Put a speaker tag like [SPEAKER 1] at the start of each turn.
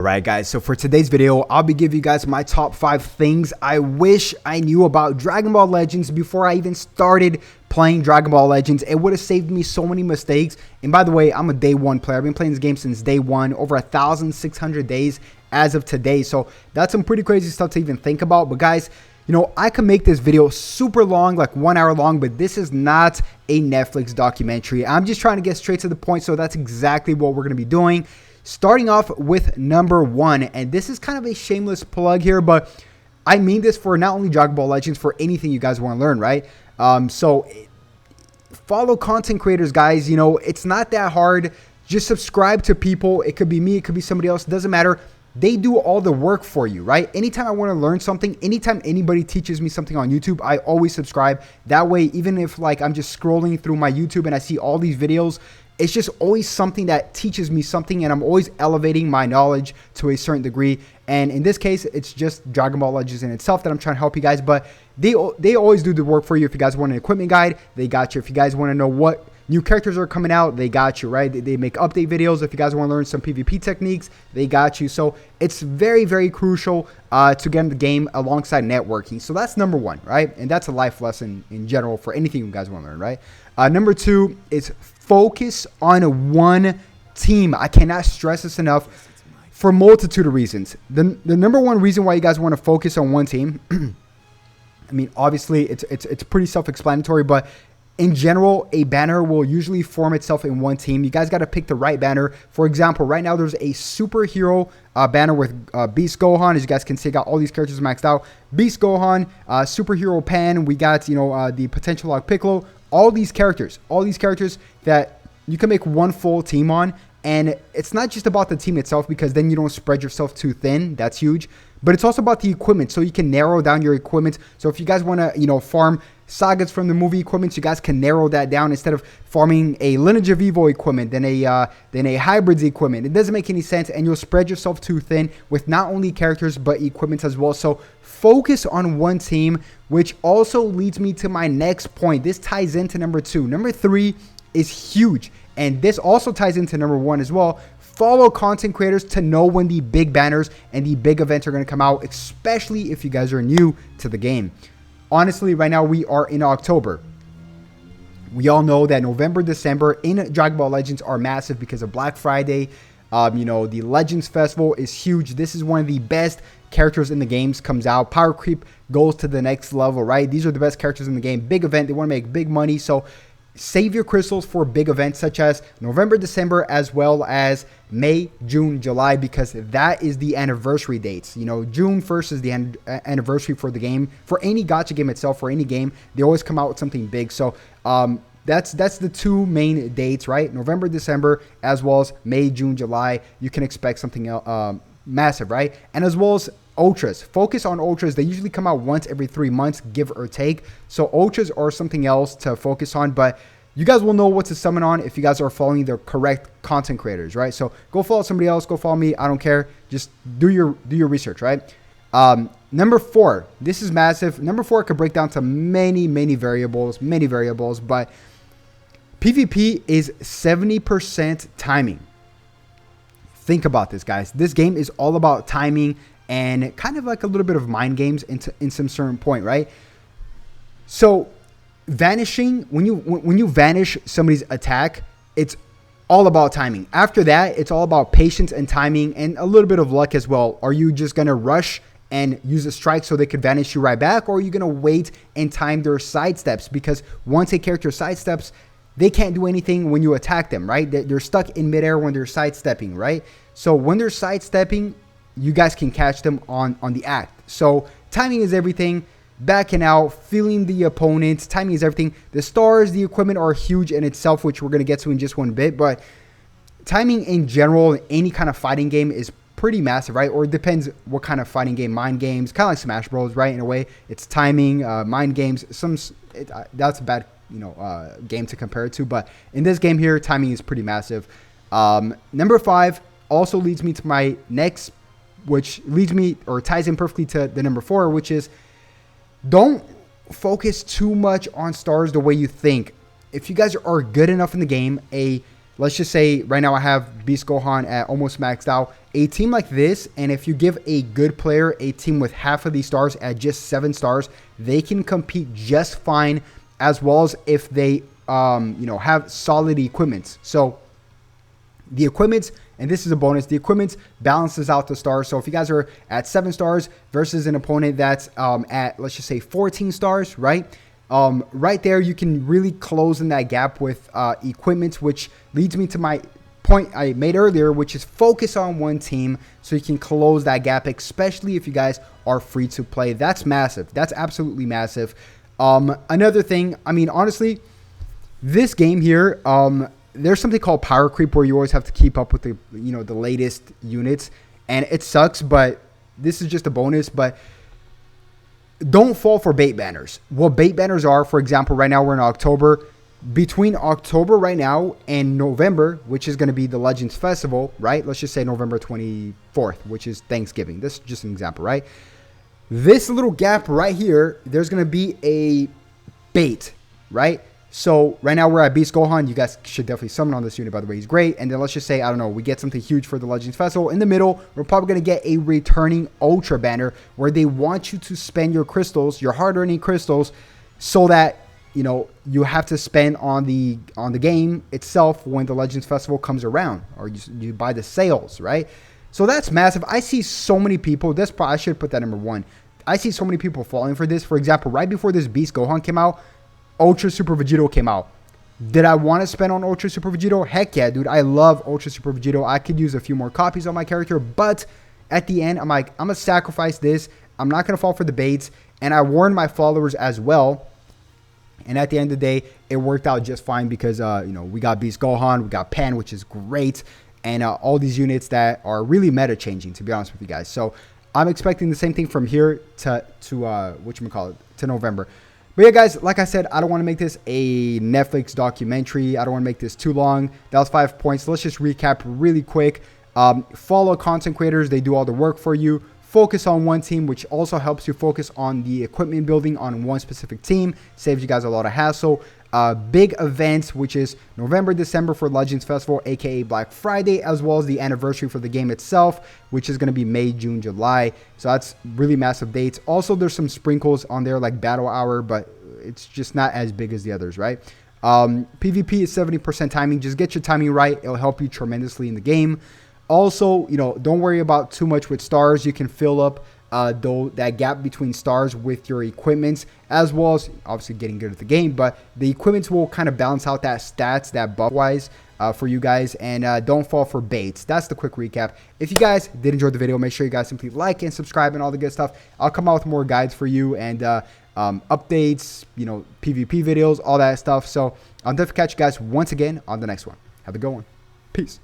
[SPEAKER 1] Alright guys, so for today's video, I'll be giving you guys my top 5 things I wish I knew about Dragon Ball Legends before I even started playing Dragon Ball Legends. It would have saved me so many mistakes. And by the way, I'm a day 1 player. I've been playing this game since day 1, over 1,600 days as of today. So that's some pretty crazy stuff to even think about. But guys, you know, I could make this video super long, like 1 hour long, but this is not a Netflix documentary. I'm just trying to get straight to the point, so that's exactly what we're going to be doing. Starting off with number 1, and this is kind of a shameless plug here, but I mean this for not only Dragon Ball Legends, for anything you guys want to learn, right? So follow content creators, guys. You know, it's not that hard. Just subscribe to people. It could be me, it could be somebody else, it doesn't matter. They do all the work for you, right? Anytime I want to learn something, anytime anybody teaches me something on YouTube, I always subscribe. That way, even if like I'm just scrolling through my YouTube and I see all these videos, it's just always something that teaches me something, and I'm always elevating my knowledge to a certain degree. And in this case, it's just Dragon Ball Legends in itself that I'm trying to help you guys. But they always do the work for you. If you guys want an equipment guide, they got you. If you guys want to know what new characters are coming out, they got you, right? They make update videos. If you guys want to learn some PvP techniques, they got you. So it's very, very crucial to get in the game alongside networking. So that's number 1, right? And that's a life lesson in general for anything you guys want to learn, right? Number 2 is focus on one team. I cannot stress this enough for a multitude of reasons. The number 1 reason why you guys want to focus on one team, I mean, obviously it's pretty self-explanatory, but in general, a banner will usually form itself in one team. You guys got to pick the right banner. For example, right now there's a superhero banner with Beast Gohan. As you guys can see, got all these characters maxed out. Beast Gohan, superhero Pan. We got, you know, the potential log Piccolo. All these characters that you can make one full team on. And it's not just about the team itself, because then you don't spread yourself too thin. That's huge. But it's also about the equipment, so you can narrow down your equipment. So if you guys want to, you know, farm sagas from the movie equipment, you guys can narrow that down instead of farming a Lineage of Evo equipment, then a Hybrids equipment. It doesn't make any sense, and you'll spread yourself too thin with not only characters but equipment as well. So focus on one team, which also leads me to my next point. This ties into number 2. Number 3 is huge, and this also ties into number 1 as well. Follow content creators to know when the big banners and the big events are going to come out, especially if you guys are new to the game. Honestly, right now we are in October. We all know that November, December in Dragon Ball Legends are massive because of Black Friday. You know, the Legends Festival is huge. This is one of the best characters in the games comes out. Power creep goes to the next level, right? These are the best characters in the game. Big event. They want to make big money. So save your crystals for big events such as November, December, as well as May, June, July, because that is the anniversary dates. You know, June 1st is the anniversary for the game. For any gacha game itself, for any game, they always come out with something big. So that's the 2 main dates, right? November, December, as well as May, June, July. You can expect something massive, right? And as well as ultras. Focus on ultras. They usually come out once every 3 months, give or take. So ultras are something else to focus on, but you guys will know what to summon on if you guys are following the correct content creators, right? So go follow somebody else, go follow me. I don't care. Just do your research, right? Number 4, this is massive. Number 4 could break down to many variables, but PvP is 70% timing. Think about this, guys. This game is all about timing and kind of like a little bit of mind games in some certain point, right? So vanishing, when you vanish somebody's attack, it's all about timing. After that, it's all about patience and timing and a little bit of luck as well. Are you just gonna rush and use a strike so they could vanish you right back, or are you gonna wait and time their sidesteps? Because once a character sidesteps, they can't do anything when you attack them, right? They're stuck in midair when they're sidestepping, right? So when they're sidestepping, you guys can catch them on the act. So timing is everything. Backing out, feeling the opponent, timing is everything. The stars, the equipment are huge in itself, which we're going to get to in just one bit. But timing in general, any kind of fighting game is pretty massive, right? Or it depends what kind of fighting game. Mind games, kind of like Smash Bros, right? In a way, it's timing. Mind games, that's a bad, you know, game to compare it to. But in this game here, timing is pretty massive. Number 5 also leads me to my next, which leads me or ties in perfectly to the number 4, which is don't focus too much on stars the way you think. If you guys are good enough in the game, let's just say right now I have Beast Gohan at almost maxed out. A team like this, and if you give a good player a team with half of these stars at just 7 stars, they can compete just fine, as well as if they have solid equipments. So the equipments, and this is a bonus, the equipment balances out the stars. So if you guys are at 7 stars versus an opponent that's at, let's just say 14 stars, right? Right there, you can really close in that gap with equipment, which leads me to my point I made earlier, which is focus on one team so you can close that gap, especially if you guys are free to play. That's massive. That's absolutely massive. Another thing, I mean, honestly, this game here, there's something called power creep where you always have to keep up with the latest units, and it sucks, but this is just a bonus. But don't fall for bait banners. What bait banners are, for example, right now we're in October. Between October right now and November, which is going to be the Legends Festival, right? Let's just say November 24th, which is Thanksgiving. This is just an example, right? This little gap right here, there's going to be a bait, right? So right now we're at Beast Gohan. You guys should definitely summon on this unit, by the way. He's great. And then let's just say, I don't know, we get something huge for the Legends Festival. In the middle, we're probably going to get a returning Ultra banner where they want you to spend your crystals, your hard-earning crystals, so that you have to spend on the game itself when the Legends Festival comes around, or you buy the sales, right? So that's massive. I see so many people. I should put that number 1. I see so many people falling for this. For example, right before this Beast Gohan came out, Ultra Super Vegito came out. Did I want to spend on Ultra Super Vegito? Heck yeah, dude. I love Ultra Super Vegito. I could use a few more copies on my character, but at the end, I'm like, I'm going to sacrifice this. I'm not going to fall for the baits. And I warned my followers as well. And at the end of the day, it worked out just fine because, we got Beast Gohan, we got Pan, which is great, and all these units that are really meta changing, to be honest with you guys. So I'm expecting the same thing from here to November. But yeah, guys, like I said, I don't want to make this a Netflix documentary. I don't want to make this too long. That was 5 points. Let's just recap really quick. Follow content creators. They do all the work for you. Focus on one team, which also helps you focus on the equipment building on one specific team. Saves you guys a lot of hassle. Big events, which is November, December for Legends Festival, aka Black Friday, as well as the anniversary for the game itself, which is going to be May, June, July. So that's really massive dates. Also, there's some sprinkles on there like Battle Hour, but it's just not as big as the others, right? PvP is 70% timing. Just get your timing right. It'll help you tremendously in the game. Also, don't worry about too much with stars. You can fill up that gap between stars with your equipments, as well as obviously getting good at the game. But the equipments will kind of balance out that stats, that buff wise for you guys. And don't fall for baits. That's the quick recap. If you guys did enjoy the video, make sure you guys simply like and subscribe and all the good stuff. I'll come out with more guides for you and updates, PvP videos, all that stuff. So I'll definitely catch you guys once again on the next one. Have a good one. Peace.